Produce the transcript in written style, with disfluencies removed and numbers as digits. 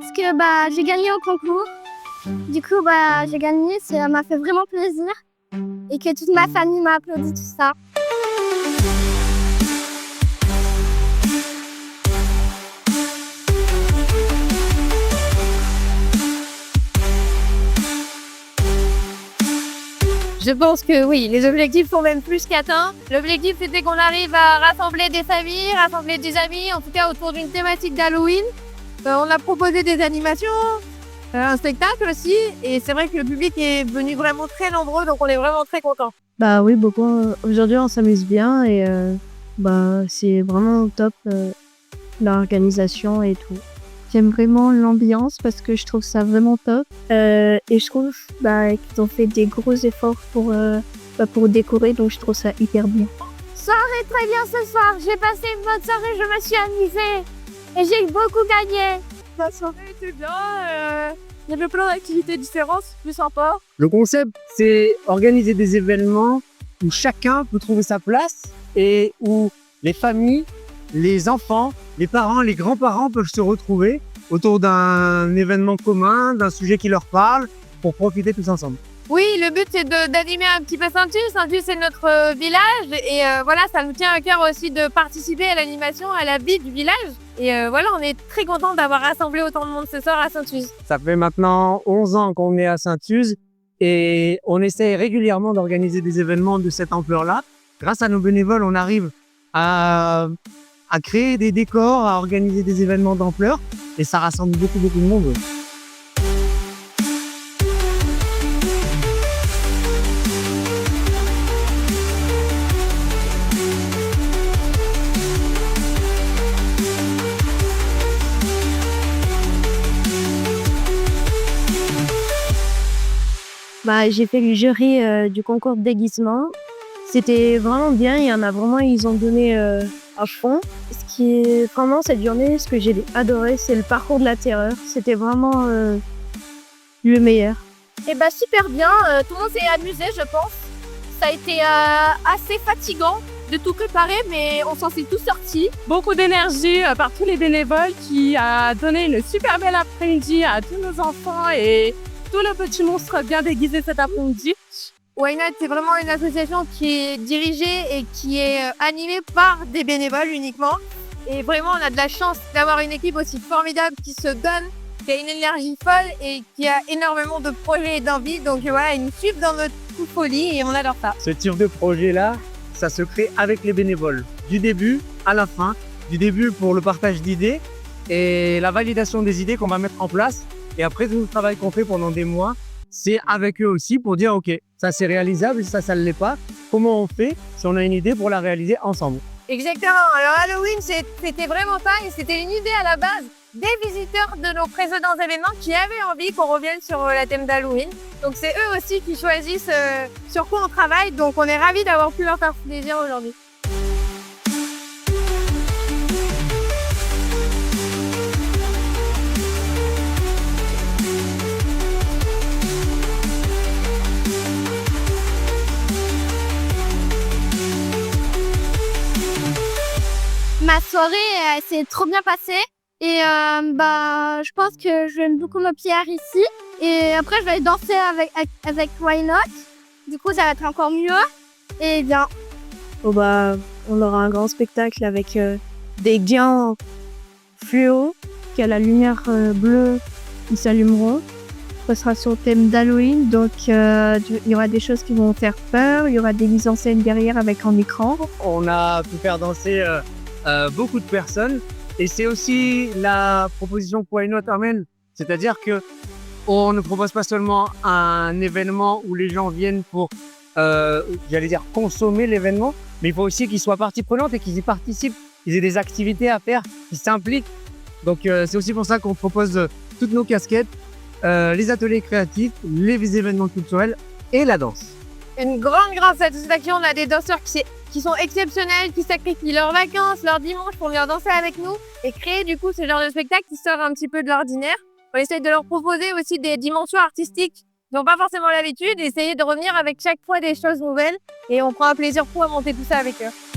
parce que j'ai gagné au concours. Du coup, j'ai gagné, ça m'a fait vraiment plaisir. Et que toute ma famille m'a applaudi, tout ça. Je pense que oui, les objectifs sont même plus qu'atteints. L'objectif, c'était qu'on arrive à rassembler des familles, rassembler des amis, en tout cas autour d'une thématique d'Halloween. On a proposé des animations, un spectacle aussi, et c'est vrai que le public est venu vraiment très nombreux, donc on est vraiment très contents. Oui, beaucoup. Aujourd'hui, on s'amuse bien et c'est vraiment top l'organisation et tout. J'aime vraiment l'ambiance parce que je trouve ça vraiment top. Et je trouve qu'ils ont fait des gros efforts pour décorer, donc je trouve ça hyper bien. Soirée très bien ce soir, j'ai passé une bonne soirée, je me suis amusée et j'ai beaucoup gagné. La soirée était bien, il y avait plein d'activités différentes, plus sympa. Le concept, c'est organiser des événements où chacun peut trouver sa place et où les familles, les enfants, les parents, les grands-parents peuvent se retrouver autour d'un événement commun, d'un sujet qui leur parle, pour profiter tous ensemble. Oui, le but c'est d'animer un petit peu Saint-Tulle. Saint-Tulle c'est notre village et voilà, ça nous tient à cœur aussi de participer à l'animation, à la vie du village. Et voilà, on est très contents d'avoir rassemblé autant de monde ce soir à Saint-Tulle. Ça fait maintenant 11 ans qu'on est à Saint-Tulle et on essaie régulièrement d'organiser des événements de cette ampleur-là. Grâce à nos bénévoles, on arrive à créer des décors, à organiser des événements d'ampleur et ça rassemble beaucoup de monde. J'ai fait le jury du concours de déguisement. C'était vraiment bien, il y en a vraiment, ils ont donné à fond. Ce qui est vraiment cette journée, ce que j'ai adoré, c'est le parcours de la terreur. C'était vraiment le meilleur. Et super bien, tout le monde s'est amusé je pense. Ça a été assez fatigant de tout préparer, mais on s'en est tous sortis. Beaucoup d'énergie par tous les bénévoles qui a donné une super belle après-midi à tous nos enfants et tout le petit monstre bien déguisé cet après-midi. Why Not, c'est vraiment une association qui est dirigée et qui est animée par des bénévoles uniquement. Et vraiment, on a de la chance d'avoir une équipe aussi formidable qui se donne, qui a une énergie folle et qui a énormément de projets et d'envie. Donc voilà, ils nous suivent dans notre folie et on adore ça. Ce type de projet-là, ça se crée avec les bénévoles, du début à la fin, du début pour le partage d'idées et la validation des idées qu'on va mettre en place. Et après, tout le travail qu'on fait pendant des mois, c'est avec eux aussi pour dire, OK, ça c'est réalisable, ça ne l'est pas. Comment on fait si on a une idée pour la réaliser ensemble? Exactement. Alors Halloween, c'était vraiment ça et c'était une idée à la base des visiteurs de nos précédents événements qui avaient envie qu'on revienne sur la thème d'Halloween. Donc c'est eux aussi qui choisissent sur quoi on travaille. Donc on est ravis d'avoir pu leur faire plaisir aujourd'hui. Ma soirée s'est trop bien passée et je pense que je vais beaucoup me plaire ici et après je vais danser avec Why Not. Du coup ça va être encore mieux et bien. On aura un grand spectacle avec des gants fluo qui a la lumière bleue qui s'allumeront. Ça sera sur le thème d'Halloween, donc il y aura des choses qui vont faire peur, il y aura des mises en scène derrière avec un écran. On a pu faire danser beaucoup de personnes et c'est aussi la proposition que Why Not amène, c'est-à-dire que on ne propose pas seulement un événement où les gens viennent pour consommer l'événement, mais il faut aussi qu'ils soient partie prenante et qu'ils y participent, qu'ils aient des activités à faire, qu'ils s'impliquent. Donc c'est aussi pour ça qu'on propose toutes nos casquettes, les ateliers créatifs, les événements culturels et la danse. Une grande satisfaction, on a des danseurs qui sont exceptionnels, qui sacrifient leurs vacances, leurs dimanches pour venir danser avec nous et créer du coup ce genre de spectacle qui sort un petit peu de l'ordinaire. On essaie de leur proposer aussi des dimensions artistiques dont pas forcément l'habitude, essayer de revenir avec chaque fois des choses nouvelles et on prend un plaisir fou à monter tout ça avec eux.